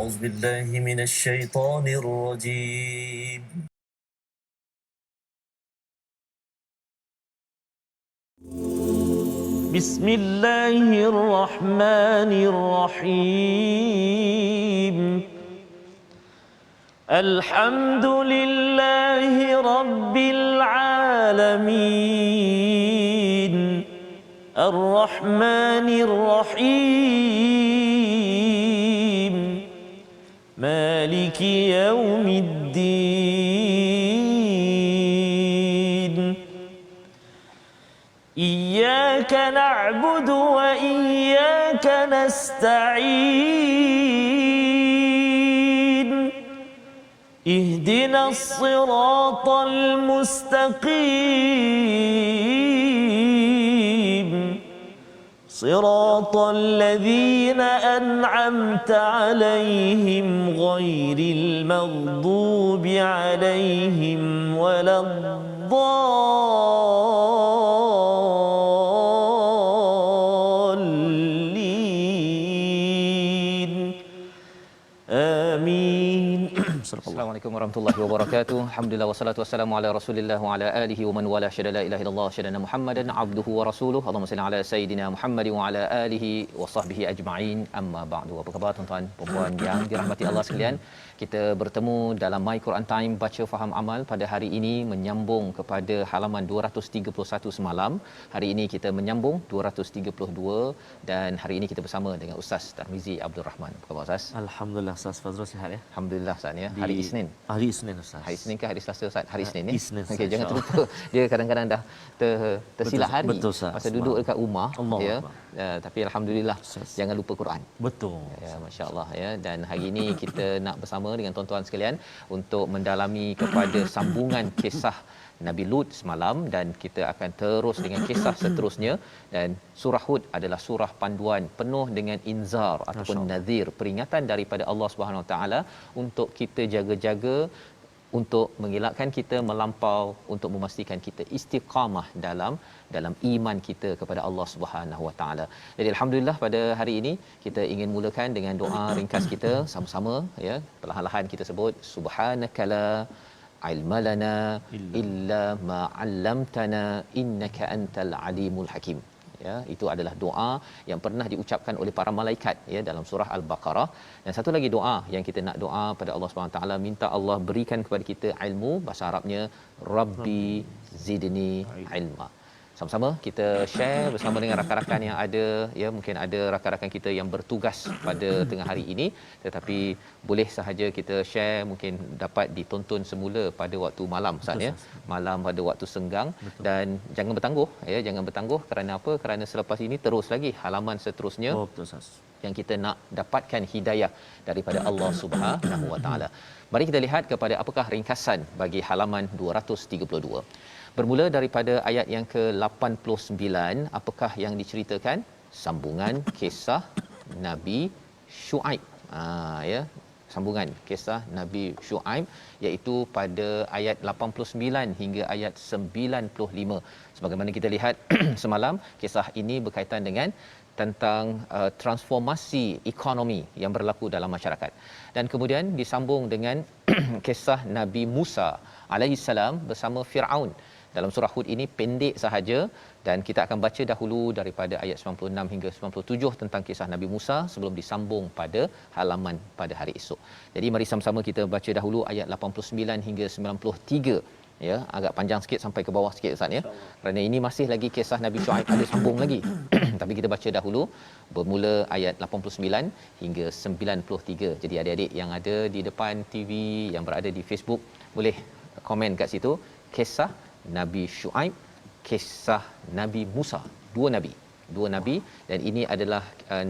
أعوذ بالله من الشيطان الرجيم. بسم الله الرحمن الرحيم. الحمد لله رب العالمين الرحمن الرحيم مالك يوم الدين إياك نعبد وإياك نستعين اهدنا الصراط المستقيم صراط الذين أنعمت عليهم غير المغضوب عليهم ولا الضالين آمين. Assalamualaikum warahmatullahi wabarakatuh. Alhamdulillah wassalatu wassalamu ala Rasulillah wa ala alihi wa man wala syada la ilaha illallah syadana Muhammadan abduhu wa rasuluhu. Allahumma salli ala sayidina Muhammad wa ala alihi wa sahbihi ajma'in. Amma ba'du. Apa khabar tuan-tuan puan-puan yang dirahmati Allah sekalian? Kita bertemu dalam My Quran Time baca faham amal pada hari ini menyambung kepada halaman 231 semalam. Hari ini kita menyambung 232 dan hari ini kita bersama dengan Ustaz Tarmizi Abdul Rahman. Apa khabar Ustaz? Alhamdulillah Ustaz Fazrul sihat ya. Alhamdulillah Ustaz ya. Hari Isnin. Hari Isnin Ustaz. Hari Isnin ke hari Selasa Ustaz? Hari Isnin ya. Isnin. Okey, jangan terlupa. Dia kadang-kadang dah tersilap hari. Betul Ustaz. Masa duduk dekat rumah Allah ya. Allah. Tapi alhamdulillah jangan lupa Quran. Betul. Ya, masya-Allah ya. Dan hari ini kita nak bersama dengan tuan-tuan sekalian untuk mendalami kepada sambungan kisah Nabi Lut semalam dan kita akan terus dengan kisah seterusnya dan surah Hud adalah surah panduan penuh dengan inzar ataupun nadhir, peringatan daripada Allah Subhanahu Wa Taala untuk kita jaga-jaga, untuk mengelakkan kita melampau, untuk memastikan kita istiqamah dalam iman kita kepada Allah Subhanahu Wa Taala. Jadi alhamdulillah pada hari ini kita ingin mulakan dengan doa ringkas kita sama-sama ya. Perlahan-lahan kita sebut subhanakala ilma lana illa ma 'allamtana innaka antal alimul hakim. Ya, itu adalah doa yang pernah diucapkan oleh para malaikat ya dalam surah Al-Baqarah. Dan satu lagi doa yang kita nak doa pada Allah Subhanahu taala, minta Allah berikan kepada kita ilmu, bahasa Arabnya rabbi zidni ilma. Sama-sama kita share bersama dengan rakan-rakan yang ada ya, mungkin ada rakan-rakan kita yang bertugas pada tengah hari ini tetapi boleh sahaja kita share, mungkin dapat ditonton semula pada waktu malam Ustaz ya, malam pada waktu senggang. Betul. Dan jangan bertangguh ya, jangan bertangguh kerana apa? Kerana selepas ini terus lagi halaman seterusnya. Betul Ustaz. Yang kita nak dapatkan hidayah daripada Allah Subhanahu Wa Taala. Mari kita lihat kepada apakah ringkasan bagi halaman 232. Bermula daripada ayat yang ke-89, apakah yang diceritakan? Sambungan kisah Nabi Syuaib. Ya, sambungan kisah Nabi Syuaib iaitu pada ayat 89 hingga ayat 95. Sebagaimana kita lihat semalam, kisah ini berkaitan dengan tentang transformasi ekonomi yang berlaku dalam masyarakat. Dan kemudian disambung dengan kisah Nabi Musa alaihissalam bersama Firaun. Dalam surah Hud ini pendek sahaja dan kita akan baca dahulu daripada ayat 96 hingga 97 tentang kisah Nabi Musa sebelum disambung pada halaman pada hari esok. Jadi mari sama-sama kita baca dahulu ayat 89 hingga 93 ya, agak panjang sikit sampai ke bawah sikit Ustaz ya. Kerana ini masih lagi kisah Nabi Syuaib, ada sambung lagi. Tapi kita baca dahulu bermula ayat 89 hingga 93. Jadi adik-adik yang ada di depan TV, yang berada di Facebook, boleh komen kat situ kisah Nabi Syuaib, kisah Nabi Musa, dua nabi dan ini adalah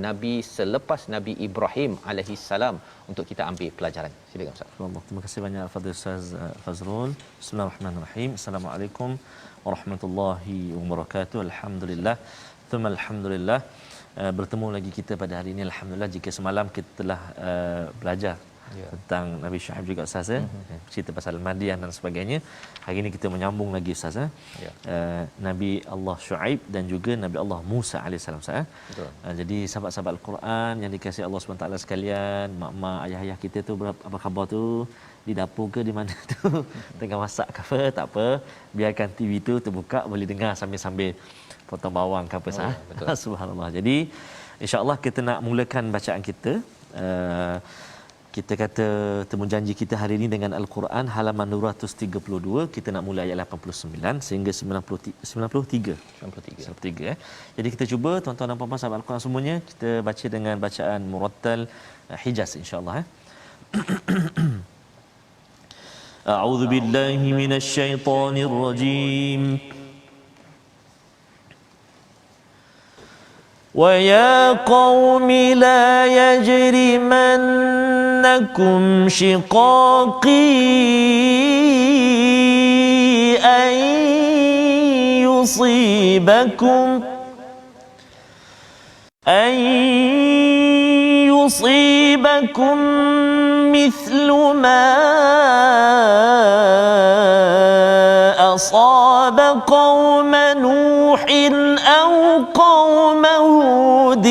nabi selepas Nabi Ibrahim alaihi salam untuk kita ambil pelajaran. Silakan Ustaz. Terima kasih banyak Fadil Ustaz Fazrul. Bismillahirrahmanirrahim. Assalamualaikum warahmatullahi wabarakatuh. Alhamdulillah. Thumma alhamdulillah. Bertemu lagi kita pada hari ini alhamdulillah. Jika semalam kita telah belajar tentang Nabi Syuaib juga Ustaz ya. Cerita pasal Madian dan sebagainya. Hari ini kita menyambung lagi Ustaz ya. Nabi Allah Syuaib dan juga Nabi Allah Musa alaihissalam Ustaz ya. Jadi sahabat-sahabat Al-Quran yang dikasihi Allah SWT sekalian, mak-mak, ayah-ayah kita tu apa khabar tu? Di dapur ke di mana tu? Tengah masak ke apa? Tak apa. Biarkan TV tu terbuka, boleh dengar sambil-sambil potong bawang ke apa sah. Subhanallah. Jadi insya-Allah kita nak mulakan bacaan kita. Kita kata temu janji kita hari ini dengan Al-Quran halaman 232. Kita nak mula ayat 89 sehingga 93. Jadi kita cuba tuan-tuan dan puan-puan sahabat Al-Quran semuanya, kita baca dengan bacaan murattal Hijaz insya-Allah. A'udzu billahi minasy syaithanir rajim. وَيَا قَوْمِ لَا يَجْرِمَنَّكُمْ شِقَاقِي أَن يُصِيبَكُم مِّثْلُ مَا أَصَابَ قَوْمَ نُوحٍ أَوْ قَوْمَ هُودٍ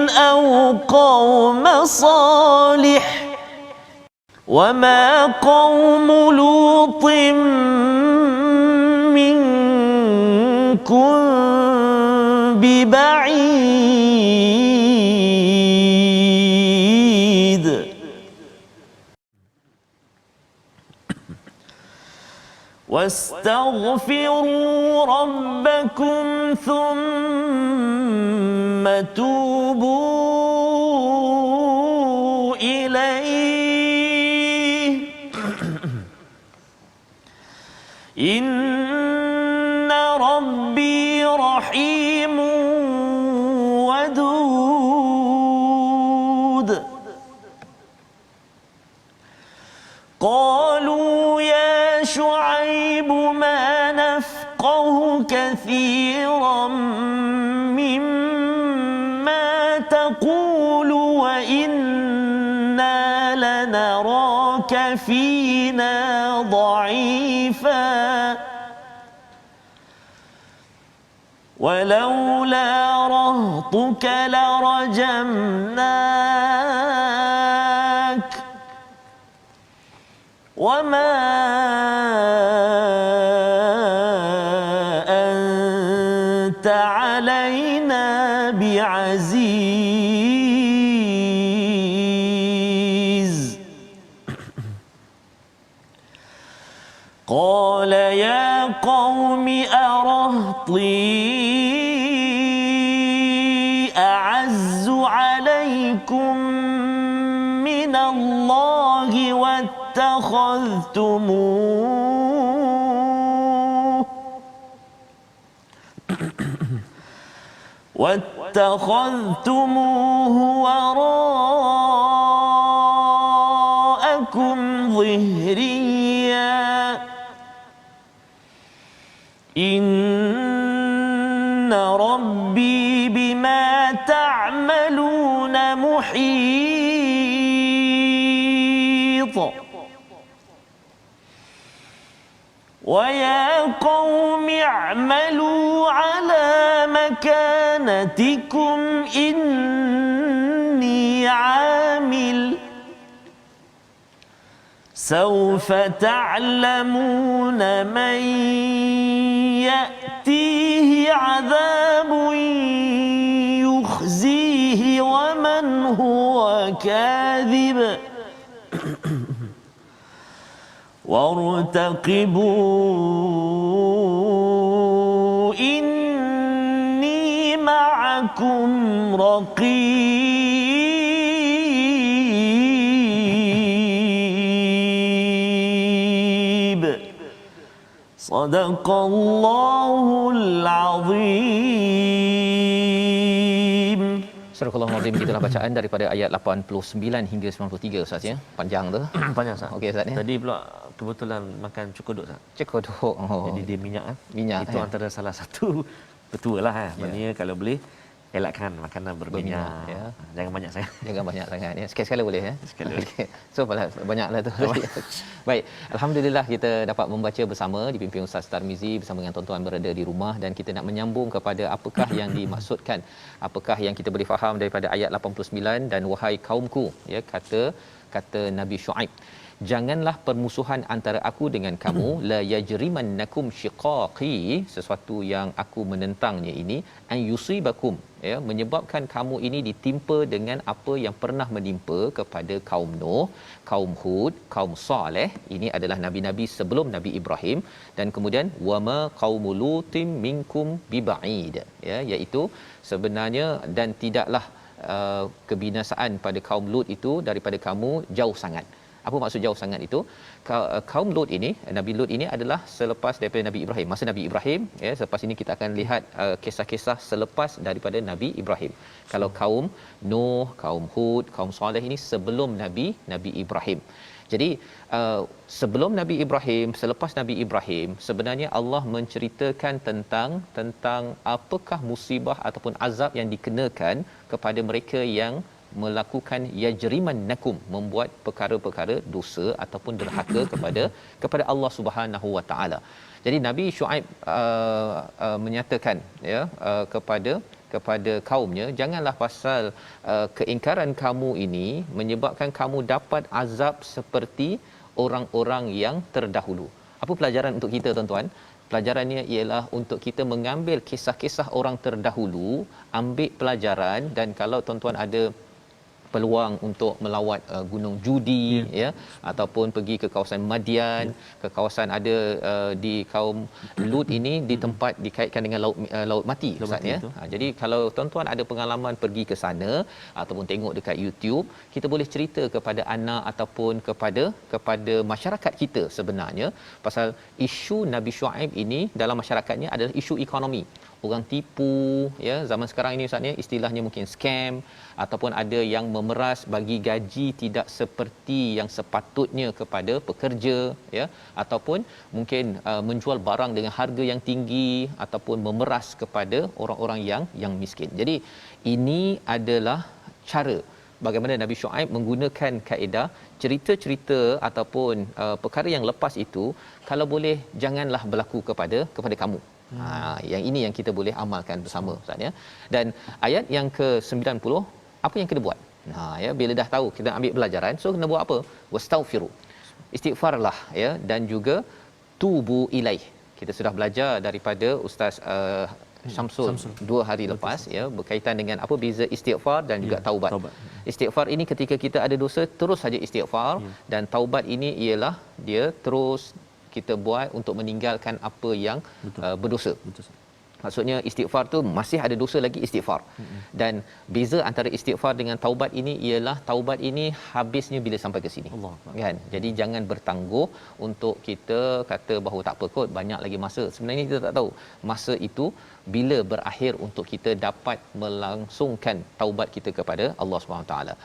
أَوْ قَوْمَ صَالِحٍ وَمَا قَوْمُ لُوطٍ مِّنكُم بِبَعِيدٍ واستغفروا ربكم ثم توبوا إليه إن ربي رحيم ودود قالوا يا شعيب ما نفقه كثيرا مما تقول وإنا لنراك فينا ضعيفا ولولا رهطك لرجمناك وما أنت علينا بعزيز قال يا قوم أرهطي أعز عليكم من الله واتخذتموه وراءكم ظهريا إن ربي بما تعملون محيط ويا قوم اعملوا على مكانتكم إني عامل سوف تعلمون من يأتيه عذاب يخزيه ومن هو كاذب وارتقبوا إني معكم رقيب صدق الله العظيم. Surah Al-Azim, gitulah bacaan daripada ayat 89 hingga 93 Ustaz ya. Panjang tu. Panjang Ustaz. Okey Ustaz ya. Tadi pula kebetulan makan cukodok Ustaz. Cukodok. Jadi dia minyak kan. Minyak itu antara salah satu petua lah Maknanya kalau boleh elakkan makanan berminyak. Ya. Jangan banyak sangat. Jangan banyak sangat ya. Sekali-sekala boleh ya. Sekali. Okay. So banyaklah tu. Baik, alhamdulillah kita dapat membaca bersama dipimpin Ustaz Tarmizi bersama dengan tuan-tuan berada di rumah, dan kita nak menyambung kepada apakah yang dimaksudkan, apakah yang kita boleh faham daripada ayat 89, dan wahai kaumku, ya, kata Nabi Shu'aib, janganlah permusuhan antara aku dengan kamu, la yajrimannakum shiqaqi, sesuatu yang aku menentangnya ini, an yusibakum, ya, menyebabkan kamu ini ditimpa dengan apa yang pernah menimpa kepada kaum Nuh, kaum Hud, kaum Saleh, ini adalah nabi-nabi sebelum Nabi Ibrahim, dan kemudian wama qaumul lutim minkum biba'id, ya, iaitu sebenarnya dan tidaklah kebinasaan pada kaum Lut itu daripada kamu jauh sangat. Apa maksud jauh sangat itu? Kaum Lut ini, Nabi Lut ini adalah selepas daripada Nabi Ibrahim. Masa Nabi Ibrahim, ya, selepas ini kita akan lihat kisah-kisah selepas daripada Nabi Ibrahim. Kalau kaum Nuh, kaum Hud, kaum Saleh ini sebelum Nabi Ibrahim. Jadi sebelum Nabi Ibrahim, selepas Nabi Ibrahim, sebenarnya Allah menceritakan tentang apakah musibah ataupun azab yang dikenakan kepada mereka yang melakukan yajrimannakum, membuat perkara-perkara dosa ataupun derhaka kepada Allah Subhanahu Wa Taala. Jadi Nabi Shu'aib menyatakan, ya, kepada kaumnya, janganlah pasal keingkaran kamu ini menyebabkan kamu dapat azab seperti orang-orang yang terdahulu. Apa pelajaran untuk kita, tuan-tuan? Pelajarannya ialah untuk kita mengambil kisah-kisah orang terdahulu, ambil pelajaran, dan kalau tuan-tuan ada peluang untuk melawat Gunung Judi, ya, ataupun pergi ke kawasan Madian, ke kawasan ada di kaum Lut ini di tempat dikaitkan dengan laut mati, Ustaz, ya. Jadi kalau tuan-tuan ada pengalaman pergi ke sana ataupun tengok dekat YouTube, kita boleh cerita kepada anak ataupun kepada masyarakat kita sebenarnya pasal isu Nabi Shu'aib ini dalam masyarakatnya adalah isu ekonomi. Orang tipu, ya, zaman sekarang ini, Ustaz, ya, istilahnya mungkin scam, ataupun ada yang memeras bagi gaji tidak seperti yang sepatutnya kepada pekerja, ya, ataupun mungkin menjual barang dengan harga yang tinggi ataupun memeras kepada orang-orang yang miskin. Jadi ini adalah cara bagaimana Nabi Shu'aib menggunakan kaedah cerita-cerita ataupun perkara yang lepas itu, kalau boleh janganlah berlaku kepada kamu. Yang ini yang kita boleh amalkan bersama, Ustaz, ya. Dan ayat yang ke-90, apa yang kena buat? Ya, bila dah tahu kita ambil pelajaran, so kena buat apa? Wastaghfiru. Istighfarlah, ya, dan juga tubu ilaih. Kita sudah belajar daripada Ustaz Syamsul 2 hari lepas, ya, berkaitan dengan apa beza istighfar dan juga taubat. Istighfar ini ketika kita ada dosa terus saja istighfar, dan taubat ini ialah dia terus kita buat untuk meninggalkan apa yang berdosa. Maksudnya istighfar tu masih ada dosa lagi istighfar. Dan beza antara istighfar dengan taubat ini ialah taubat ini habisnya bila sampai ke sini. Kan? Jadi jangan bertangguh untuk kita kata bahawa tak apa kot, banyak lagi masa. Sebenarnya kita tak tahu masa itu bila berakhir untuk kita dapat melangsungkan taubat kita kepada Allah Subhanahu taala.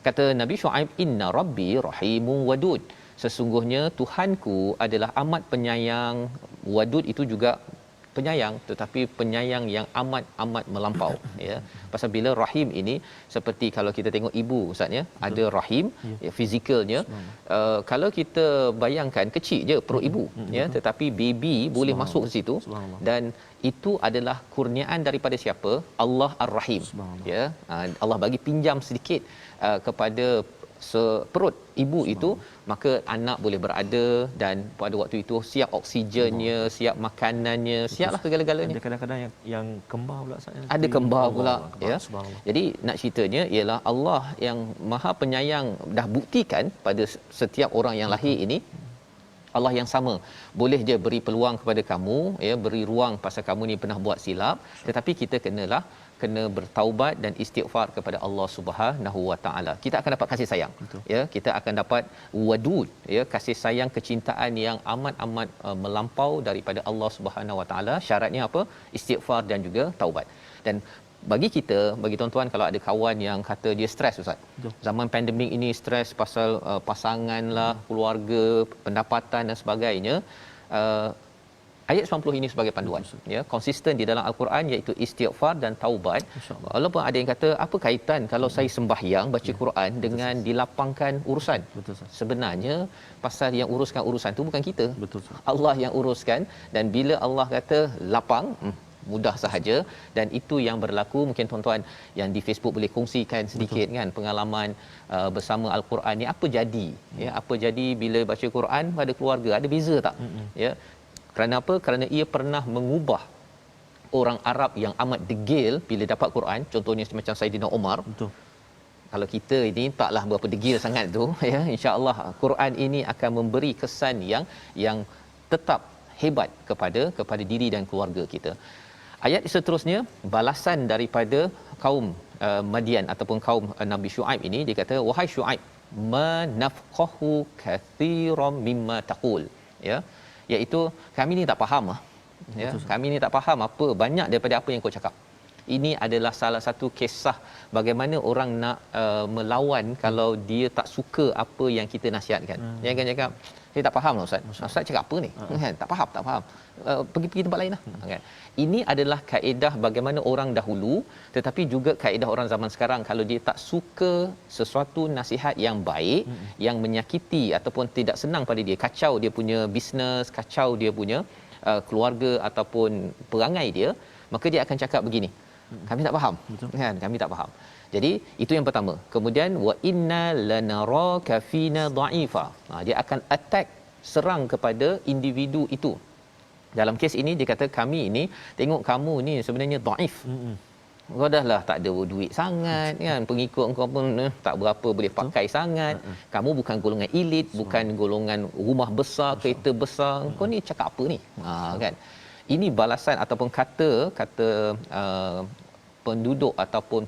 Kata Nabi Shu'aib, inna rabbi rahimun wadud. Sesungguhnya Tuhanku adalah amat penyayang. Wadud itu juga penyayang, tetapi penyayang yang amat melampau, ya. Pasal bila rahim ini seperti kalau kita tengok ibu, Ustaz, ya, ada rahim, ya, fizikalnya. Kalau kita bayangkan kecil je perut ibu, ya, tetapi baby boleh masuk ke situ, dan itu adalah kurniaan daripada siapa? Allah Ar-Rahim, ya. Allah bagi pinjam sedikit kepada perut ibu itu, maka anak boleh berada, dan pada waktu itu siap oksigennya, siap makanannya, siaplah segala-galanya. Ada kadang-kadang yang kembar pula, ada kembar pula, ya. Jadi nak ceritanya ialah Allah yang Maha Penyayang dah buktikan pada setiap orang yang lahir ini, Allah yang sama boleh je beri peluang kepada kamu, ya, beri ruang pasal kamu ni pernah buat silap, tetapi kita kena bertaubat dan istighfar kepada Allah Subhanahu Wa Taala. Kita akan dapat kasih sayang. Betul. Ya, kita akan dapat wadud, ya, kasih sayang, kecintaan yang amat melampau daripada Allah Subhanahu Wa Taala. Syaratnya apa? Istighfar dan juga taubat. Dan bagi kita, bagi tuan-tuan, kalau ada kawan yang kata dia stres, Ustaz. Betul. Zaman pandemik ini stres pasal pasangan lah, keluarga, pendapatan dan sebagainya. ayat 90 ini sebagai panduan, ya, konsisten di dalam al-Quran, iaitu istighfar dan taubat. Walaupun ada yang kata apa kaitan kalau saya sembahyang baca Quran dengan dilapangkan urusan. Betul, Ustaz. Sebenarnya pasal yang uruskan urusan tu bukan kita. Betul, Ustaz. Allah yang uruskan, dan bila Allah kata lapang, mudah sahaja. Dan itu yang berlaku. Mungkin tuan-tuan yang di Facebook boleh kongsikan sedikit. Betul. Kan pengalaman bersama al-Quran ni, apa jadi, ya, apa jadi bila baca Quran pada keluarga, ada beza tak? Ya, kerana apa? Kerana ia pernah mengubah orang Arab yang amat degil bila dapat Quran, contohnya macam Saidina Umar. Betul. Kalau kita ini taklah berapa degil sangat tu, ya, insya-Allah Quran ini akan memberi kesan yang tetap hebat kepada diri dan keluarga kita. Ayat seterusnya, balasan daripada kaum Madian ataupun kaum Nabi Syuaib ini, dia kata, wahai Syuaib, manafqahu kathiran mimma taqul, ya, iaitu kami ni tak faham, ya, kami ni tak faham apa banyak daripada apa yang kau cakap. Ini adalah salah satu kisah bagaimana orang nak melawan kalau dia tak suka apa yang kita nasihatkan. Dia akan cakap, saya tak faham lah Ustaz. Ustaz cakap apa ni? Kan, tak faham. Pergi tempat lain lah. Kan? Ini adalah kaedah bagaimana orang dahulu, tetapi juga kaedah orang zaman sekarang. Kalau dia tak suka sesuatu nasihat yang baik, yang menyakiti ataupun tidak senang pada dia, kacau dia punya bisnes, kacau dia punya keluarga ataupun perangai dia, maka dia akan cakap begini, kami tak faham. Betul. Kan, kami tak faham. Jadi itu yang pertama. Kemudian wa inna lanaraka fina dha'ifa. Dia akan attack, serang kepada individu itu. Dalam kes ini dia kata, kami ini tengok kamu ni sebenarnya dhaif. Kau dah lah tak ada duit sangat, kan, pengikut kau pun tak berapa boleh pakai sangat. Kamu bukan golongan elit, bukan golongan rumah besar, kereta besar. Kau ni cakap apa ni? Kan. Ini balasan ataupun kata penduduk ataupun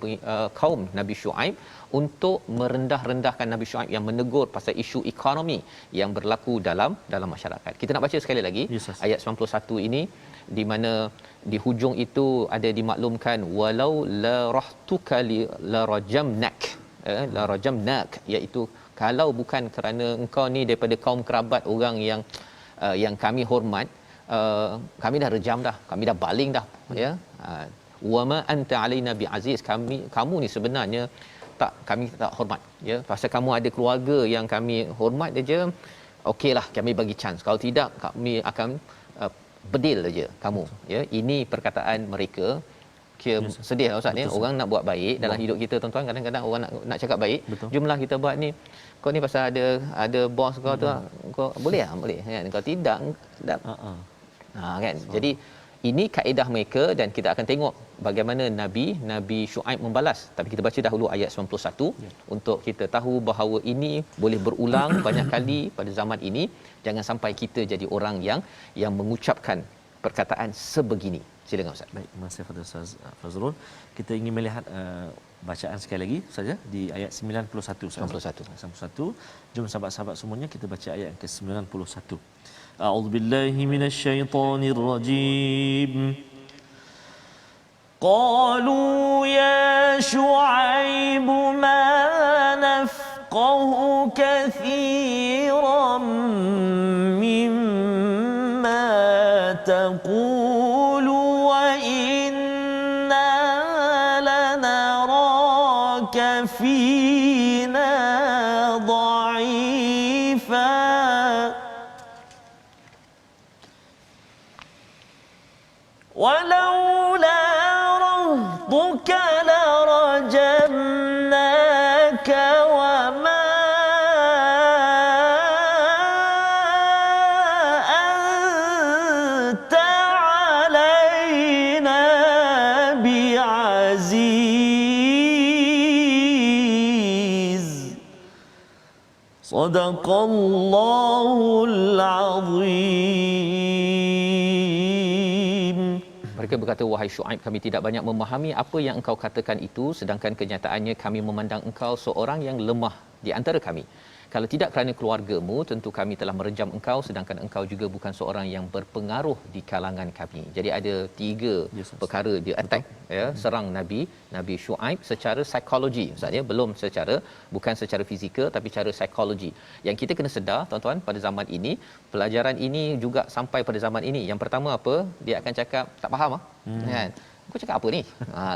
kaum Nabi Syuaib untuk merendah-rendahkan Nabi Syuaib yang menegur pasal isu ekonomi yang berlaku dalam masyarakat. Kita nak baca sekali lagi, yes, ayat 91 ini, di mana di hujung itu ada dimaklumkan, walau la rahtuka la rajamnak, iaitu kalau bukan kerana engkau ni daripada kaum kerabat orang yang kami hormat, kami dah rejam dah, kami dah baling dah, ya. Wama anta alaina biaziz, kamu ni sebenarnya kami tak hormat, ya. Pasal kamu ada keluarga yang kami hormat saja, okeylah kami bagi chance, kalau tidak kami akan bedil saja kamu, ya. Ini perkataan mereka. Sedih lah Ustaz ni, orang nak buat baik dalam hidup kita, tuan-tuan, kadang-kadang orang nak cakap baik. Betul. Jumlah kita buat ni, kau ni pasal ada bos kau tu, kau boleh kan, kau tidak kan. Jadi ini kaedah mereka, dan kita akan tengok bagaimana Nabi Syuaib membalas. Tapi kita baca dahulu ayat 91 untuk kita tahu bahawa ini boleh berulang banyak kali pada zaman ini. Jangan sampai kita jadi orang yang mengucapkan perkataan sebegini. Silakan Ustaz. Baik, terima kasih kepada Ustaz Fazrul. Kita ingin melihat bacaan sekali lagi saja di ayat 91. 91. Jom sahabat-sahabat semuanya kita baca ayat yang ke-91. A'udzubillahi minasyaitonir rajim. Qalu ya Syuaib ma nafqahu kathiran mimma taqulu wa inna lanaraka fina dha'ifa ولولا رهطك لرجمناك وما أنت علينا بعزيز صدق الله العظيم. Mereka berkata, wahai Syuaib, kami tidak banyak memahami apa yang engkau katakan itu, sedangkan kenyataannya kami memandang engkau seorang yang lemah di antara kami. kalau tidak kerana keluargamu, tentu kami telah merejam engkau, sedangkan engkau juga bukan seorang yang berpengaruh di kalangan kami. Jadi ada 3 perkara dia attack, ya, serang Nabi Shu'aib secara psikologi. Maksudnya bukan secara fizikal, tapi secara psikologi. Yang kita kena sedar, tuan-tuan, pada zaman ini, pelajaran ini juga sampai pada zaman ini. Yang pertama apa? Dia akan cakap tak faham kan? Kau cakap apa ni?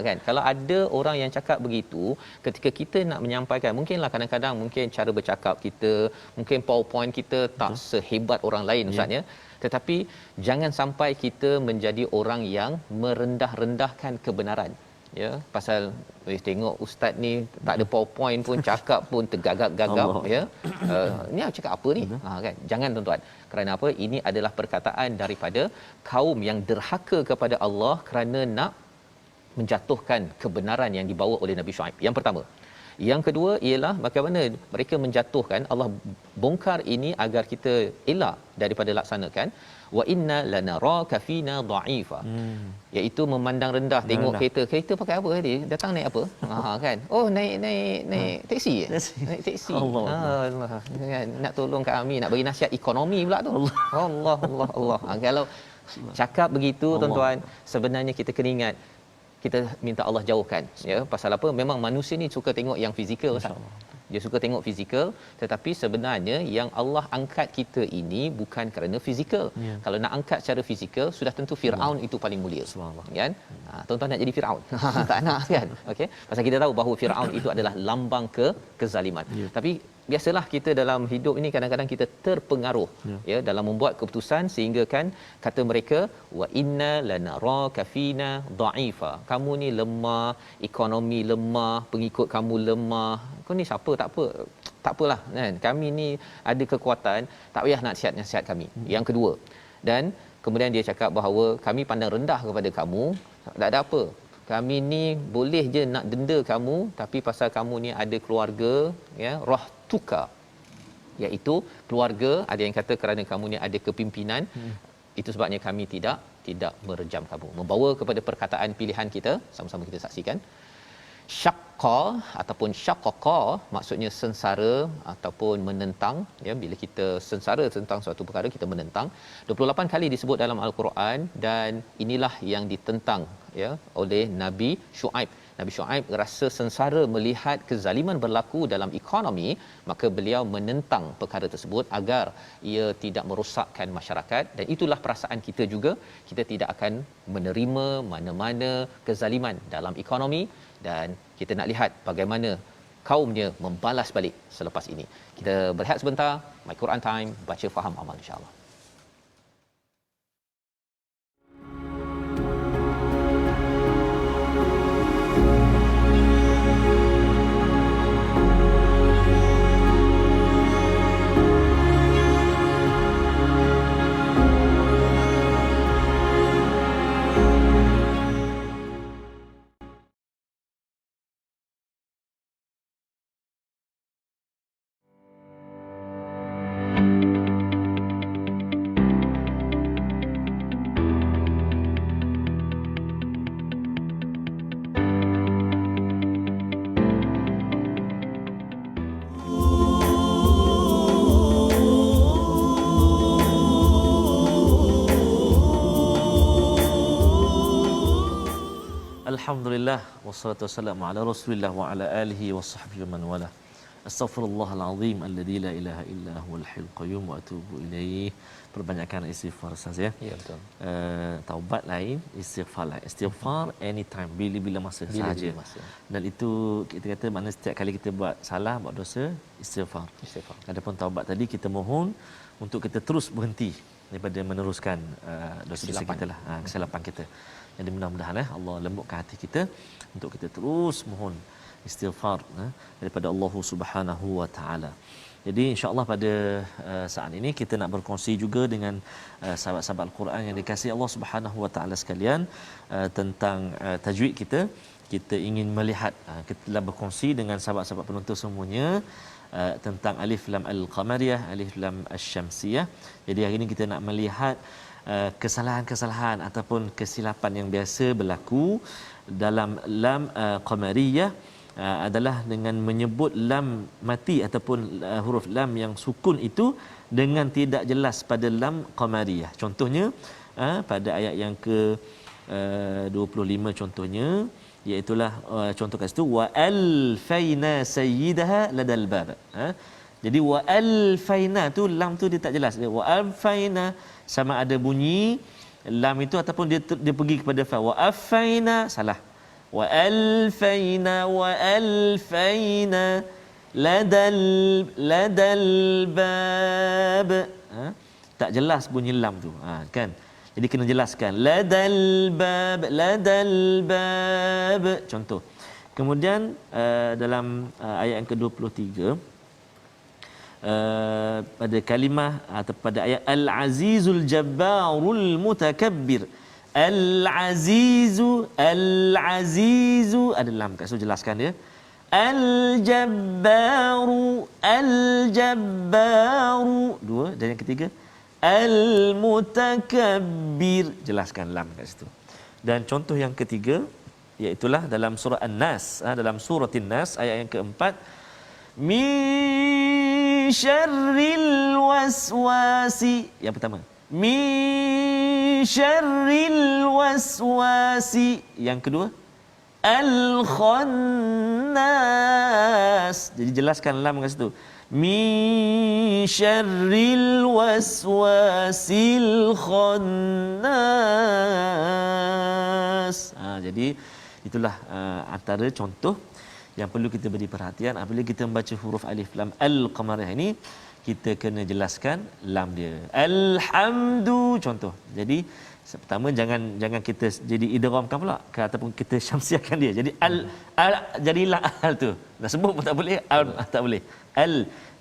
Kan? Kalau ada orang yang cakap begitu, ketika kita nak menyampaikan, mungkinlah kadang-kadang mungkin cara bercakap kita, mungkin PowerPoint kita tak sehebat orang lain ustaz ya. Tetapi jangan sampai kita menjadi orang yang merendah-rendahkan kebenaran. Ya, pasal tengok ustaz ni tak ada PowerPoint pun, cakap pun tergagap-gagap ya. Ni cakap apa ni? Kan? Jangan tuan-tuan. Kerana apa? Ini adalah perkataan daripada kaum yang derhaka kepada Allah kerana nak menjatuhkan kebenaran yang dibawa oleh Nabi Shu'aib. Yang pertama. Yang kedua ialah bagaimana mereka menjatuhkan, Allah bongkar ini agar kita elak daripada laksanakan, wa inna lanaraka fina dha'ifa, iaitu memandang rendah, tengok kereta pakai apa tadi, datang naik apa, kan, oh naik teksi. Naik teksi, Allah kan, nak tolong kami, nak bagi nasihat ekonomi pula tu. Allah. Kalau cakap begitu tuan-tuan, sebenarnya kita kena ingat, kita minta Allah jauhkan, ya. Pasal apa? Memang manusia ni suka tengok yang fizikal, dia suka tengok fizikal, tetapi sebenarnya yang Allah angkat kita ini bukan kerana fizikal. Kalau nak angkat secara fizikal, sudah tentu Firaun itu paling mulia, kan? Tuan-tuan nak jadi Firaun? Tak nak kan? Okey, pasal kita tahu bahawa Firaun itu adalah lambang kezaliman. Tapi biasalah kita dalam hidup ini kadang-kadang kita terpengaruh, ya, dalam membuat keputusan, sehingga kan kata mereka, wa inna lanaraka fina dha'ifa, kamu ni lemah, ekonomi lemah, pengikut kamu lemah, kau ni siapa, tak apalah kan, kami ni ada kekuatan, tak payah nak nasihat kami. Yang kedua, dan kemudian dia cakap bahawa kami pandang rendah kepada kamu, tak ada apa, kami ni boleh je nak denda kamu, tapi pasal kamu ni ada keluarga, ya, roh tuka, iaitu keluarga, ada yang kata kerana kamu ni ada kepimpinan, itu sebabnya kami tidak merejam kamu. Membawa kepada perkataan pilihan kita, sama-sama kita saksikan. Syaqqa ataupun syaqqa maksudnya sengsara ataupun menentang, ya, bila kita sengsara tentang suatu perkara, kita menentang. 28 kali disebut dalam al-Quran, dan inilah yang ditentang, ya, oleh Nabi Shu'aib. Nabi Shu'aib rasa sengsara melihat kezaliman berlaku dalam ekonomi, maka beliau menentang perkara tersebut agar ia tidak merosakkan masyarakat, dan itulah perasaan kita juga. Kita tidak akan menerima mana-mana kezaliman dalam ekonomi, dan kita nak lihat bagaimana kaumnya membalas balik selepas ini. Kita berehat sebentar, My Quran Time, baca faham amal insya-Allah. Alhamdulillah, wassalatu wassalamu ala Rasulillah wa ala alihi washabbihi man wala. Astaghfirullahal azim alladzi la ilaha illa huwal hayyul qayyum wa atubu ilaih. Perbanyakkan istighfar Ustaz, ya. Ya, betul. Taubat lain, istighfar lain. Istighfar anytime, bila masa sahaja. Dan itu kita kata makna setiap kali kita buat salah, buat dosa, istighfar. Adapun taubat tadi kita mohon untuk kita terus berhenti daripada meneruskan dosa-dosa kita lah, kesilapan kita. Jadi mudah-mudahan Allah lembutkan hati kita untuk kita terus mohon istighfar daripada Allah Subhanahu wa taala. Jadi insya-Allah pada saat ini kita nak berkongsi juga dengan sahabat-sahabat Al-Quran yang dikasihi Allah Subhanahu wa taala sekalian tentang tajwid kita. Kita ingin melihat, kita telah berkongsi dengan sahabat-sahabat penonton semuanya tentang alif lam al-qamariyah, alif lam asy-syamsiyah. Jadi hari ini kita nak melihat kesalahan-kesalahan ataupun kesilapan yang biasa berlaku dalam lam qamariyah adalah dengan menyebut lam mati ataupun huruf lam yang sukun itu dengan tidak jelas pada lam qamariyah. Contohnya pada ayat yang ke 25 contohnya, iaitulah contoh kat situ wa alfaina sayyidaha ladal bab. Jadi wa alfaina tu lam tu dia tak jelas. Wa alfaina sama ada bunyi lam itu ataupun dia pergi kepada fa. Wa afaina salah. Wa alfaina ladal bab. Tak jelas bunyi lam tu. Kan? Jadi kena jelaskan ladal bab contoh. Kemudian dalam ayat yang ke-23 pada kalimah atau pada ayat al-azizul jabbarul mutakabbir, al-azizu ada lam kat situ, jelaskan dia. Al-jabbaru dua, dan yang ketiga al-mutakabbir, jelaskan lam kat situ. Dan contoh yang ketiga iaitulah dalam surah An-Nas, dalam surah An-Nas ayat yang keempat, min syarril waswasi. Yang pertama, min syarril waswasi. Yang kedua, al-khannas. Jadi jelaskan lam kat situ. Min syarril waswasil khannas. Jadi itulah antara contoh yang perlu kita beri perhatian apabila kita membaca huruf alif lam al-qamariyah ini. Kita kena jelaskan lam dia. Alhamdu contoh. Jadi pertama jangan kita jadi idghamkan pula ataupun kita syamsiahkan dia. Jadi al jadilah al tu. Nak sebut pun tak boleh, al tak boleh. Al,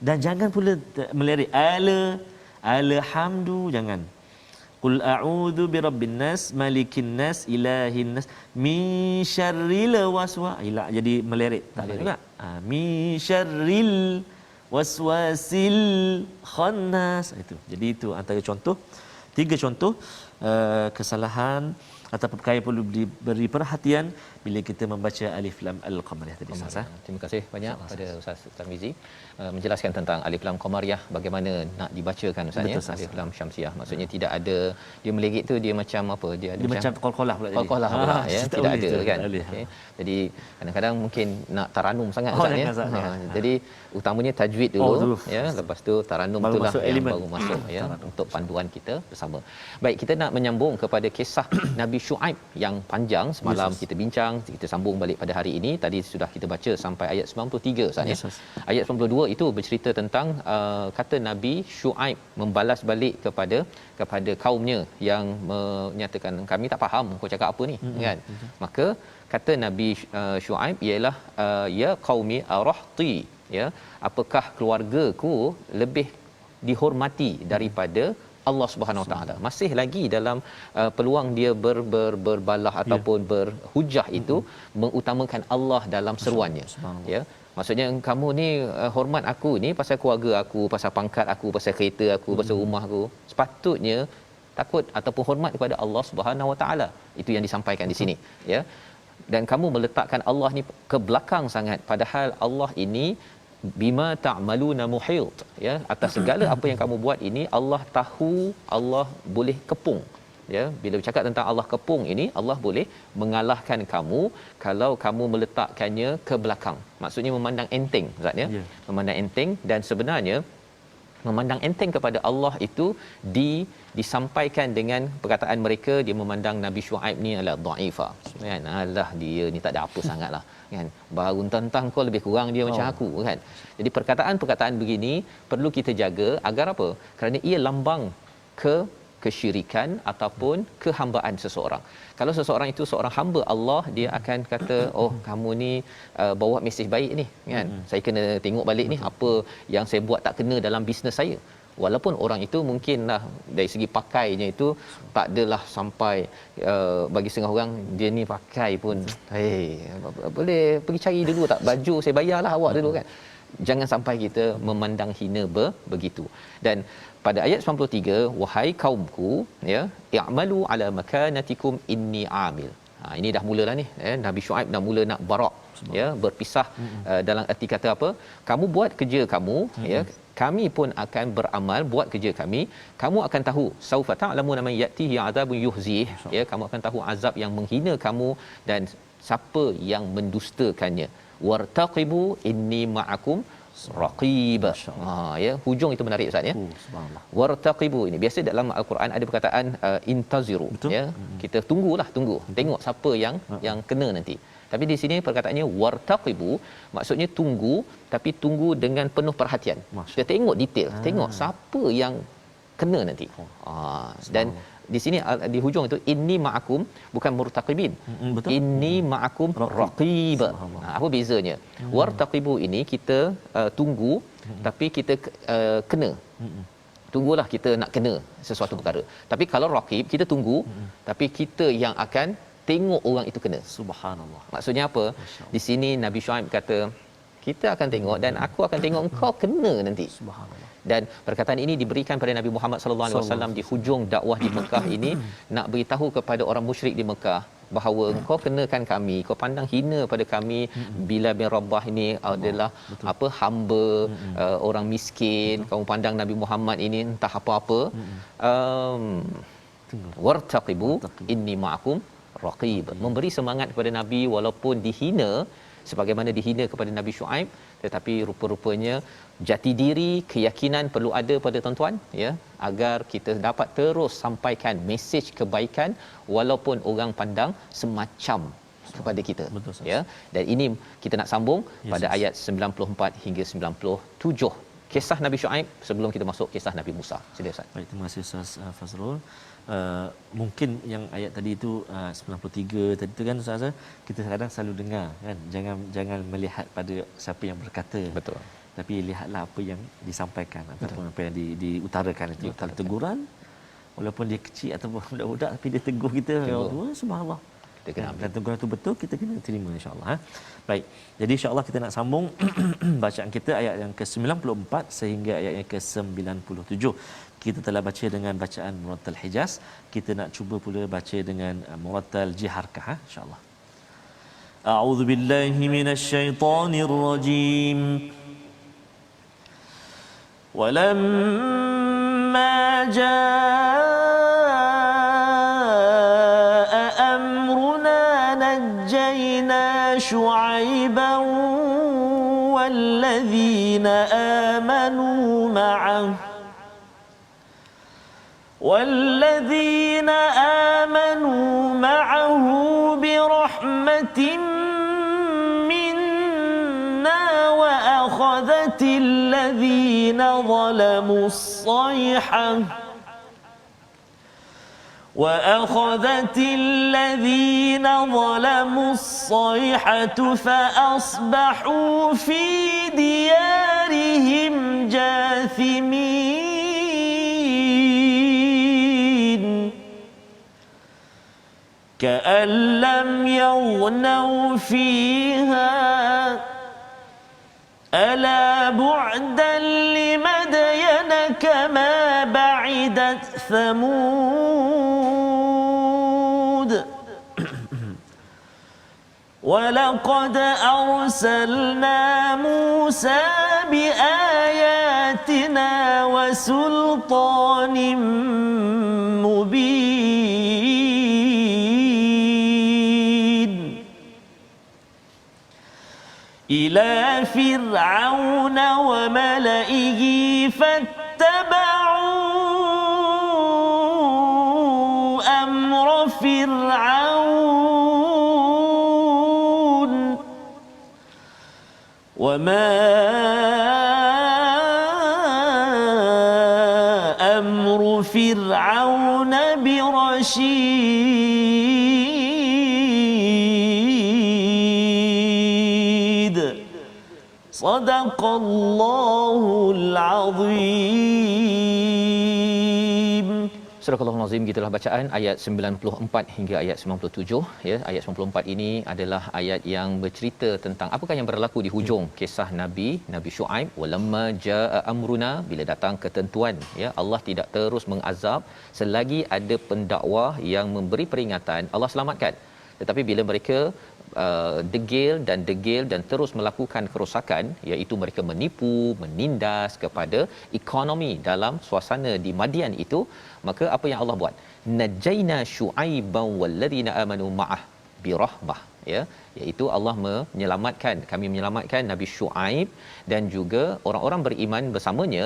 dan jangan pula melirik alhamdu, jangan. Qul a'udzu birabbin nas malikin nas ilahin nas min syarril waswas. Jadi melirik tak boleh juga. Min syarril waswasil khannas. Itu. Jadi itu antara contoh, 3 contoh kesalahan atau perkara yang perlu diberi perhatian bila kita membaca alif lam al-qamariyah tadi, Ustaz. Terima kasih banyak pada Ustaz Tarmizi menjelaskan tentang alif lam qamariyah, bagaimana nak dibacakan Ustaz ya. Alif lam syamsiah maksudnya tidak ada dia melirik tu, dia macam apa, dia ada macam qalqalah pula, qalqalah pula ya, tidak ada kan. Okay. Jadi kadang-kadang mungkin nak taranum sangat Ustaz ya. Jadi utamanya tajwid dulu ya, lepas tu taranum itulah yang baru masuk ya untuk panduan kita bersama. Baik, kita nak menyambung kepada kisah Nabi Syuaib yang panjang semalam kita bincang, kita sambung balik pada hari ini. Tadi sudah kita baca sampai ayat 93 Ustaz ya. Ayat 92 itu bercerita tentang kata Nabi Syuaib membalas balik kepada kaumnya yang menyatakan kami tak faham kau cakap apa ni kan. Maka kata Nabi Syuaib ialah ya qaumi arahti, ya, apakah keluargaku lebih dihormati daripada Allah Subhanahu Wa Taala. Masih lagi dalam peluang dia berbalah ataupun berhujah itu mengutamakan Allah dalam seruannya. Ya. Maksudnya kamu ni hormat aku ni pasal keluarga aku, pasal pangkat aku, pasal kereta aku, pasal rumah aku. Sepatutnya takut ataupun hormat kepada Allah Subhanahu Wa Taala. Itu yang disampaikan di sini, ya. Dan kamu meletakkan Allah ni ke belakang sangat, padahal Allah ini bima ta'maluna muhit, ya, atas segala apa yang kamu buat ini Allah tahu, Allah boleh kepung, ya. Bila bercakap tentang Allah kepung ini, Allah boleh mengalahkan kamu kalau kamu meletakkannya ke belakang. Maksudnya memandang enteng, Ustaz ya. Memandang enteng, dan sebenarnya memandang enteng kepada Allah itu disampaikan dengan perkataan mereka, dia memandang Nabi Syuaib ni adalah dhaifa. Kan? Alah dia ni tak ada apa sangatlah kan. Baru tentang kau lebih kurang dia macam aku kan. Jadi perkataan-perkataan begini perlu kita jaga agar apa? Kerana ia lambang kesyirikan ataupun kehambaan seseorang. Kalau seseorang itu seorang hamba Allah, dia akan kata, oh kamu ni bawa mesej baik ni kan. Saya kena tengok balik ni apa yang saya buat tak kena dalam bisnes saya. Walaupun orang itu mungkinlah dari segi pakainya itu tak adalah sampai bagi setengah orang dia ni pakai pun boleh pergi cari dulu tak baju saya bayarlah awak dulu kan. Jangan sampai kita memandang hina begitu. Dan pada ayat 93, wahai kaumku, ya, i'malu ala makanatikum inni amil. Ini dah mulalah ni, Nabi Syuaib dah mula nak barak ya, berpisah dalam erti kata apa, kamu buat kerja kamu, ya, kami pun akan beramal buat kerja kami, kamu akan tahu saufa ta'lamuna man ya'tihi 'adzabun yuhzih, ya, kamu akan tahu azab yang menghina kamu dan siapa yang mendustakannya. Wartaqibu inni ma'akum raqib. Ya, hujung itu menarik Ustaz, ya. Subhanallah. Wartaqibu ini biasa dalam al-Quran ada perkataan intaziru. Betul. Ya, kita tunggulah, tengok siapa yang kena nanti. Tapi di sini perkataannya wartaqibu, maksudnya tunggu, tapi tunggu dengan penuh perhatian. Kita tengok detail, tengok siapa yang kena nanti. Dan di sini di hujung itu inni ma'akum, bukan murtaqibin. Betul. Inni ma'akum raqib. Apa bezanya? Wartaqibu ini kita tunggu, tapi kita kena. Tunggulah kita nak kena sesuatu perkara. Tapi kalau raqib kita tunggu, tapi kita yang akan tengok orang itu kena. Subhanallah. Maksudnya apa? Di sini Nabi Syuaib kata, kita akan tengok dan aku akan tengok engkau kena nanti. Subhanallah. Dan perkataan ini diberikan pada Nabi Muhammad sallallahu alaihi wasallam di hujung dakwah di Mekah ini, nak beritahu kepada orang musyrik di Mekah bahawa engkau kenakan kami, kau pandang hina pada kami. Bilal bin Rabah ini adalah apa, hamba, orang miskin. Kamu pandang Nabi Muhammad ini entah apa-apa. Wartaqibu inni ma'akum raqib. Memberi semangat kepada Nabi walaupun dihina, sebagaimana dihina kepada Nabi Syuaib, tetapi rupa-rupanya jati diri, keyakinan perlu ada pada tuan-tuan, ya, agar kita dapat terus sampaikan mesej kebaikan walaupun orang pandang semacam kepada kita. Betul, ya. Dan ini kita nak sambung pada ayat 94 hingga 97 kisah Nabi Syuaib sebelum kita masuk kisah Nabi Musa. Sila Ustaz. Baik, terima kasih Ustaz Fazrul. Mungkin yang ayat tadi itu 93 tadi tu kan Ustaz, kita kadang selalu dengar kan, jangan melihat pada siapa yang berkata. Betul. Tapi lihatlah apa yang disampaikan ataupun apa yang diutarakan itu. Kalau teguran walaupun dia kecil ataupun budak-budak tapi dia tegur kita, subhanallah. Kita kena dan teguran itu betul, kita kena terima insya-Allah. Baik. Jadi insya-Allah kita nak sambung bacaan kita ayat yang ke-94 sehingga ayat yang ke-97. Kita telah baca dengan bacaan Murattal Hijaz. Kita nak cuba pula baca dengan Murattal Jiharkah, insya-Allah. A'udzu billahi minasyaitonir rajim. ولما جاء أمرنا نجينا شعيبا والذين آمنوا معه برحمة منا وأخذت الذين ظلموا الصيحة فأصبحوا في ديارهم جاثمين كأن لم يغنوا فيها ألا بعدا لمدين كما بعدت ثمود ولقد أرسلنا موسى بآياتنا وسلطان مبين إلى فرعون وملئه فاتبعوا أمر فرعون وما أمر فرعون برشيد صدق الله العظيم. Surah Al-Azim, gitulah bacaan ayat 94 hingga ayat 97, ya. Ayat 94 ini adalah ayat yang bercerita tentang apakah yang berlaku di hujung kisah Nabi Syuaib. Walamma jaa amruna, bila datang ketentuan, ya, Allah tidak terus mengazab selagi ada pendakwah yang memberi peringatan, Allah selamatkan. Tetapi bila mereka degil dan terus melakukan kerosakan, iaitu mereka menipu, menindas kepada ekonomi dalam suasana di Madian itu, maka apa yang Allah buat? Najaina Syuaiban walladzina amanu ma'ah birahmah, iaitu Allah kami menyelamatkan Nabi Syuaib dan juga orang-orang beriman bersamanya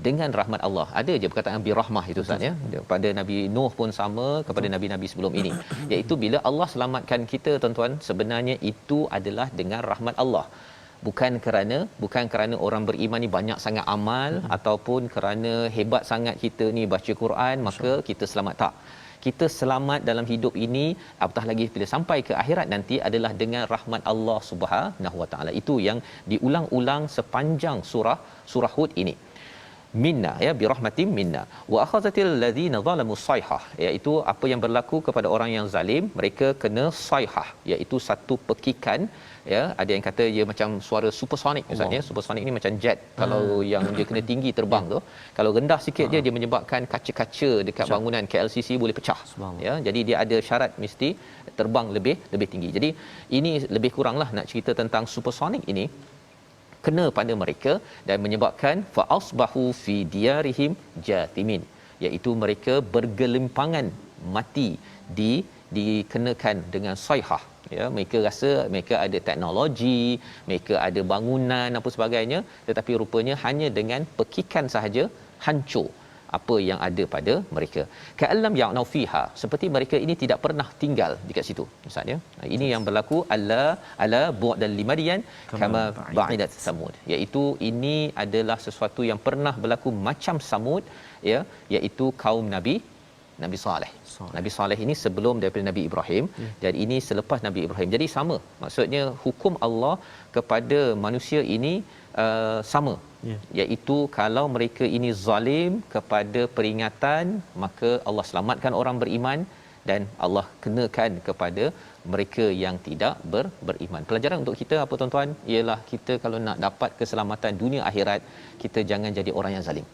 dengan rahmat Allah. Ada je perkataan birahmah itu Ustaz, pada Nabi Nuh pun sama, kepada nabi-nabi sebelum ini, iaitu bila Allah selamatkan kita tuan-tuan, sebenarnya itu adalah dengan rahmat Allah. Bukan kerana orang beriman ni banyak sangat amal ataupun kerana hebat sangat kita ni baca Quran maka kita selamat. Tak. Kita selamat dalam hidup ini, apatah lagi bila sampai ke akhirat nanti adalah dengan rahmat Allah Subhanahu Wa Taala. Itu yang diulang-ulang sepanjang surah Hud ini. Minna, bi rahmatin minna wa akhazatil ladzina zalamu sayhah, iaitu apa yang berlaku kepada orang yang zalim, mereka kena sayhah, iaitu satu pekikan, ada yang kata dia macam suara supersonik Ustaz, supersonik ni macam jet, kalau yang dia kena tinggi terbang tu, kalau rendah sikit dia menyebabkan kaca-kaca dekat bangunan KLCC boleh pecah, jadi dia ada syarat mesti terbang lebih tinggi. Jadi ini lebih kuranglah nak cerita tentang supersonik ini kena pada mereka dan menyebabkan fa'asbahu fi diyarihim jathimin, iaitu mereka bergelimpangan mati dikenakan dengan sayhah. Mereka rasa mereka ada teknologi, mereka ada bangunan apa sebagainya, tetapi rupanya hanya dengan pekikan sahaja hancur apa yang ada pada mereka. Ka'allam ya'nau fiha, seperti mereka ini tidak pernah tinggal dekat situ Ustaz, ini yang berlaku ala bu'dal limadian kama ba'idat samud, iaitu ini adalah sesuatu yang pernah berlaku macam Samud, iaitu kaum Nabi Saleh. Nabi Saleh ini sebelum daripada Nabi Ibrahim, dan ini selepas Nabi Ibrahim. Jadi sama, maksudnya hukum Allah kepada manusia ini sama, iaitu kalau mereka ini zalim kepada peringatan, maka Allah selamatkan orang beriman dan Allah kenakan kepada mereka yang tidak beriman. Pelajaran untuk kita apa tuan-tuan, ialah kita kalau nak dapat keselamatan dunia akhirat, kita jangan jadi orang yang zalim.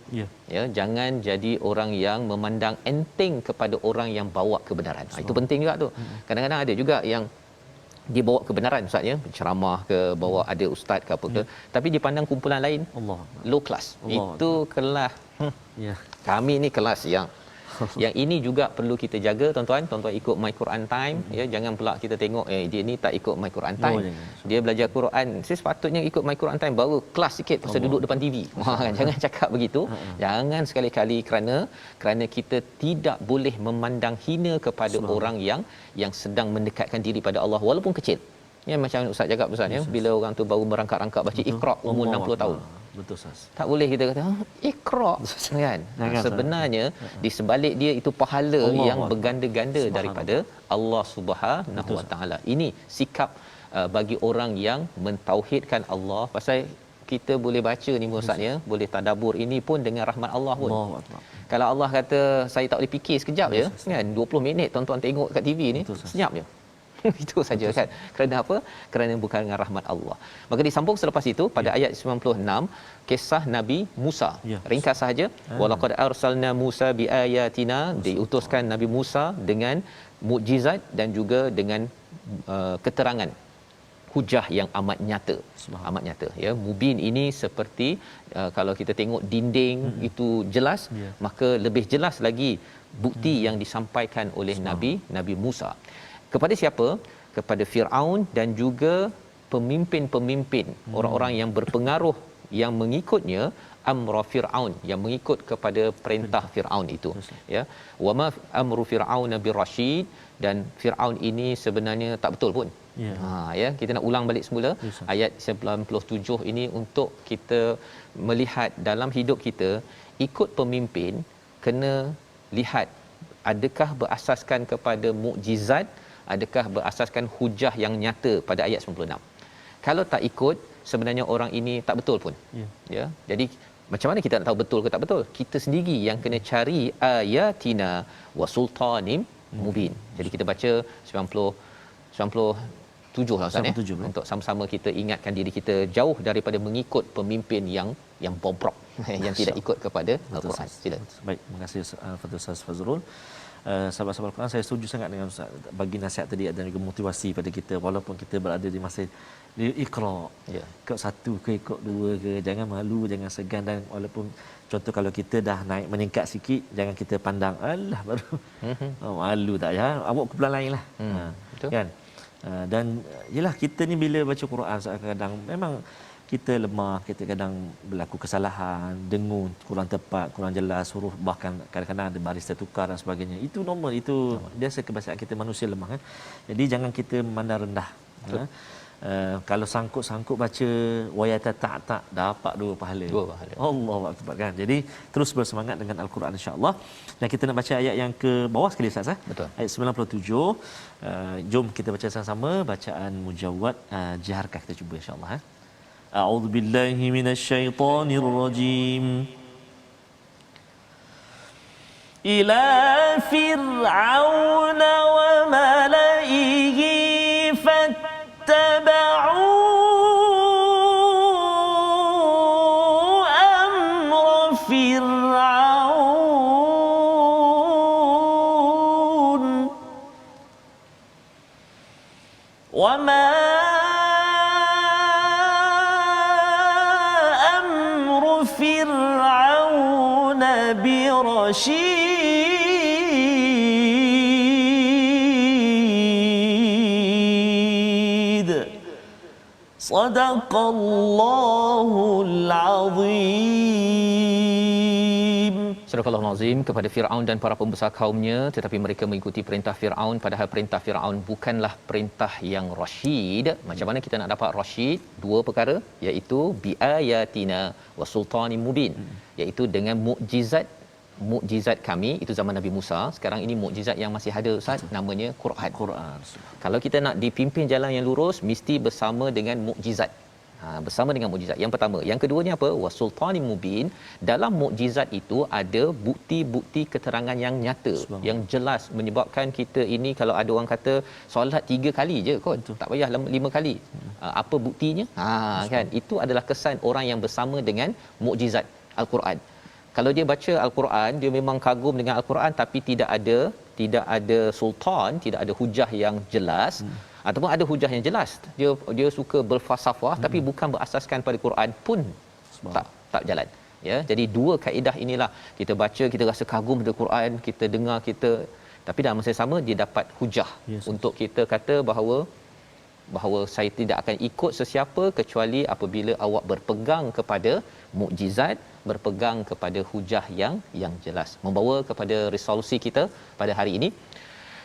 Jangan jadi orang yang memandang enteng kepada orang yang bawa kebenaran. Itu penting juga tu. Kadang-kadang ada juga yang dia bawa kebenaran Ustaz, ceramah ke, bawa ada ustaz ke apa ke, tapi dipandang kumpulan lain low class. Itu kelas kami ni kelas yang ini juga perlu kita jaga tuan-tuan. Tuan-tuan ikut My Quran Time, jangan pula kita tengok dia ni tak ikut My Quran Time, dia belajar Quran, saya sepatutnya ikut My Quran Time, baru kelas sikit pasal duduk depan TV. Jangan cakap begitu. Jangan sekali-kali, kerana kita tidak boleh memandang hina kepada orang yang sedang mendekatkan diri pada Allah walaupun kecil. Macam Ustaz cakap Ustaz, bila orang tu baru merangkak-rangkak baca Iqra umur 60 tahun. Betul Ustaz. Tak boleh kita kata Iqra kan. Sebenarnya di sebalik dia itu pahala yang berganda-ganda daripada Allah Subhanahu Wa Taala. Ini sikap bagi orang yang mentauhidkan Allah. Pasal kita boleh baca ni Ustaz, boleh tadabbur ini pun dengan rahmat Allah pun. Kalau Allah kata saya tak boleh fikir sekejap je kan, 20 minit tuan-tuan tengok kat TV ni, senyap je. Itu saja kan. Kerana apa? Kerana bukan dengan rahmat Allah. Maka disambung selepas itu pada ayat 96, kisah Nabi Musa. Ringkas sahaja, walaqad arsalna Musa biayatina, diutuskan Nabi Musa dengan mukjizat dan juga dengan keterangan hujah yang amat nyata. Mubin ini seperti kalau kita tengok dinding itu jelas, maka lebih jelas lagi bukti yang disampaikan oleh Nabi Musa. Kepada siapa? Kepada Firaun dan juga pemimpin-pemimpin, orang-orang yang berpengaruh yang mengikutnya, amra Firaun, yang mengikut kepada perintah Firaun itu. Wama amru Firaun birrasyid, dan Firaun ini sebenarnya tak betul pun. Kita nak ulang balik semula ayat 97 ini untuk kita melihat dalam hidup kita, ikut pemimpin kena lihat adakah berasaskan kepada mukjizat, adakah berasaskan hujah yang nyata pada ayat 96. Kalau tak ikut, sebenarnya orang ini tak betul pun. Jadi macam mana kita nak tahu betul ke tak betul? Kita sendiri yang kena cari ayatina wa sultanim mubin. Jadi kita baca 97 lah Ustaz, untuk sama-sama kita ingatkan diri kita jauh daripada mengikut pemimpin yang bobrok yang tidak ikut kepada Al-Quran. Sila. Baik, terima kasih Fadil Ustaz Fazrul. sahabat-sahabat Al-Quran, saya setuju sangat dengan Ustaz bagi nasihat tadi dan juga motivasi pada kita walaupun kita berada di masa di Iqra. Ya. Ikut satu ke ikut dua ke, jangan malu, jangan segan, dan walaupun contoh kalau kita dah naik meningkat sikit, jangan kita pandang alah baru malu tak ya, awak kumpulan lain lah. Betul. Kan? Dan yalah, kita ni bila baca Quran kadang memang kita lemah, kita kadang berlaku kesalahan, dengung kurang tepat, kurang jelas, huruf bahkan kadang-kadang ada baris tertukar dan sebagainya. Itu normal, itu biasa kebiasaan kita manusia lemah kan. Jadi jangan kita memandang rendah. Kalau sangkut-sangkut baca wayata tak dapat dua pahala. Allahu akbar kan. Jadi terus bersemangat dengan Al-Quran insya-Allah. Dan kita nak baca ayat yang ke bawah sekali Ustaz. Betul. Ayat 97. Jom kita baca sama-sama bacaan mujawwad. Jaharkah kita cuba insya-Allah. A'udzu billahi minasyaitonir rajim. إلى فرعون وملئه فاتبعوا أمر فرعون وما أمر فرعون برشيد صدق الله العظيم. Surah Al-Azim kepada Firaun dan para pembesar kaumnya, tetapi mereka mengikuti perintah Firaun, padahal perintah Firaun bukanlah perintah yang rasyid. Macam mana kita nak dapat rasyid? Dua perkara, iaitu biayatina wa sultanin mubin, iaitu dengan mukjizat kami. Itu zaman Nabi Musa. Sekarang ini mukjizat yang masih ada Ustaz, namanya Quran. Kalau kita nak dipimpin jalan yang lurus, mesti bersama dengan mukjizat. Bersama dengan mukjizat. Yang pertama, yang keduanya apa? Wasultanim mubin. Dalam mukjizat itu ada bukti-bukti keterangan yang nyata, yang jelas, menyebabkan kita ini, kalau ada orang kata solat 3 kali je kot, tak payah 5 kali. Apa buktinya? Kan, itu adalah kesan orang yang bersama dengan mukjizat Al-Quran. Kalau dia baca Al-Quran, dia memang kagum dengan Al-Quran, tapi tidak ada sultan, tidak ada hujah yang jelas, ataupun ada hujah yang jelas, dia suka berfalsafah tapi bukan berasaskan pada Quran pun tak jalan. Ya, jadi dua kaedah inilah, kita baca kita rasa kagum dengan Quran, kita dengar kita, tapi dalam masa yang sama dia dapat hujah untuk kita kata bahawa saya tidak akan ikut sesiapa kecuali apabila awak berpegang kepada mukjizat, berpegang kepada hujah yang jelas. Membawa kepada resolusi kita pada hari ini,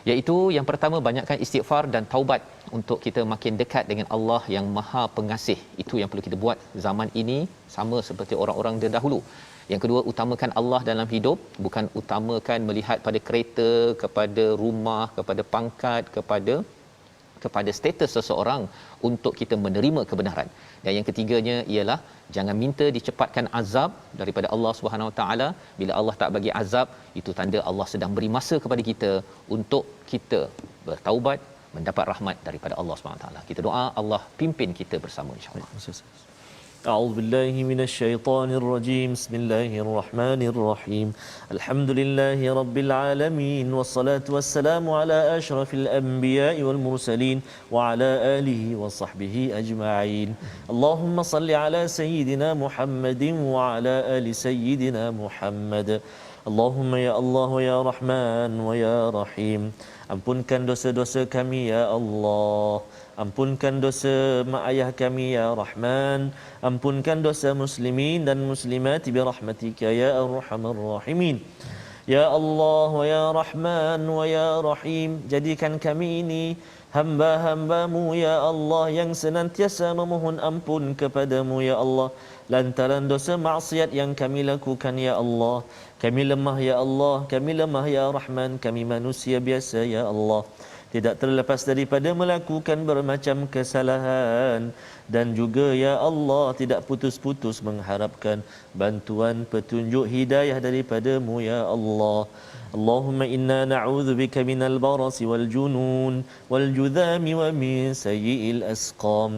iaitu yang pertama, banyakkan istighfar dan taubat untuk kita makin dekat dengan Allah yang Maha Pengasih. Itu yang perlu kita buat zaman ini, sama seperti orang-orang terdahulu. Yang kedua, utamakan Allah dalam hidup, bukan utamakan melihat pada kereta, kepada rumah, kepada pangkat, kepada status seseorang untuk kita menerima kebenaran. Dan yang ketiganya ialah jangan minta dicepatkan azab daripada Allah Subhanahu Wa Taala. Bila Allah tak bagi azab, itu tanda Allah sedang beri masa kepada kita untuk kita bertaubat, mendapat rahmat daripada Allah Subhanahu Wa Taala. Kita doa Allah pimpin kita bersama insya-Allah. أعوذ بالله من الشيطان الرجيم. بسم الله الرحمن الرحيم. الحمد لله رب العالمين، والصلاة والسلام على أشرف الأنبياء والمرسلين وعلى آله وصحبه أجمعين. اللهم صل على سيدنا محمد وعلى آل سيدنا محمد. اللهم يا الله يا رحمن ويا رحيم، ampunkan dosa-dosa kami ya Allah. Ampunkan dosa mak ayah kami ya Rahman. Ampunkan dosa muslimin dan muslimat bi rahmatika ya arhamar rahimin. Ya Allah wa ya Rahman wa ya Rahim, jadikan kami ini hamba-hambamu ya Allah yang senantiasa memohon ampun kepadamu ya Allah lantaran dosa maksiat yang kami lakukan ya Allah. Kami lemah ya Allah, kami lemah ya Rahman, kami manusia biasa ya Allah, tidak terlepas daripada melakukan bermacam kesalahan, dan juga ya Allah tidak putus-putus mengharapkan bantuan petunjuk hidayah daripadamu ya Allah. Allahumma inna na'udzubika minal barasi wal junun wal judhami wa min sayyi'il asqam.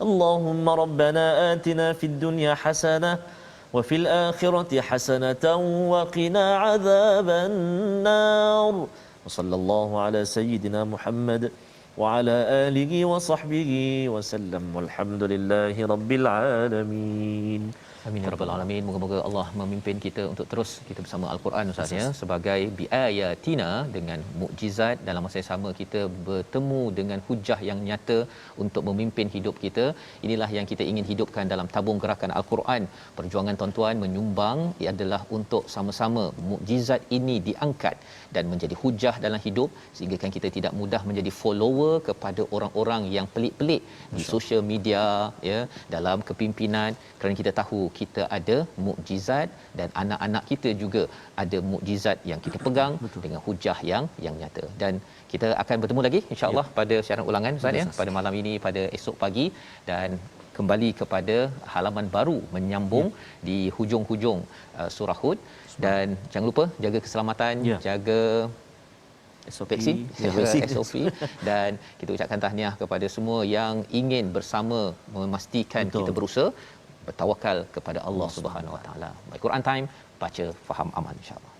Allahumma rabbana atina fid dunya hasanah wa fil akhirati hasanatan wa qina adzaban nar. Wa sallallahu ala sayyidina Muhammad wa ala alihi wa sahbihi wa sallam. Walhamdulillahi rabbil alamin. Amin ya rabbal alamin. Moga-moga Allah memimpin kita untuk terus kita bersama Al-Quran Ustaz ya, sebagai biayatina, dengan mukjizat. Dalam masa yang sama kita bertemu dengan hujah yang nyata untuk memimpin hidup kita. Inilah yang kita ingin hidupkan dalam tabung gerakan Al-Quran. Perjuangan tuan-tuan menyumbang adalah untuk sama-sama mukjizat ini diangkat dan menjadi hujah dalam hidup, sehingga kan kita tidak mudah menjadi follower kepada orang-orang yang pelik-pelik di sosial media ya, dalam kepimpinan, kerana kita tahu kita ada mukjizat dan anak-anak kita juga ada mukjizat yang kita pegang. Betul. Dengan hujah yang nyata. Dan kita akan bertemu lagi insya-Allah pada siaran ulangan Ustaz ya, pada malam ini, pada esok pagi, dan kembali kepada halaman baru menyambung di hujung-hujung surah Hud. Dan jangan lupa jaga keselamatan, jaga SOP, SOP dan kita ucapkan tahniah kepada semua yang ingin bersama memastikan kita berusaha bertawakal kepada Allah Subhanahu Wa Taala. Quran Time, baca, faham, amal, insya-Allah.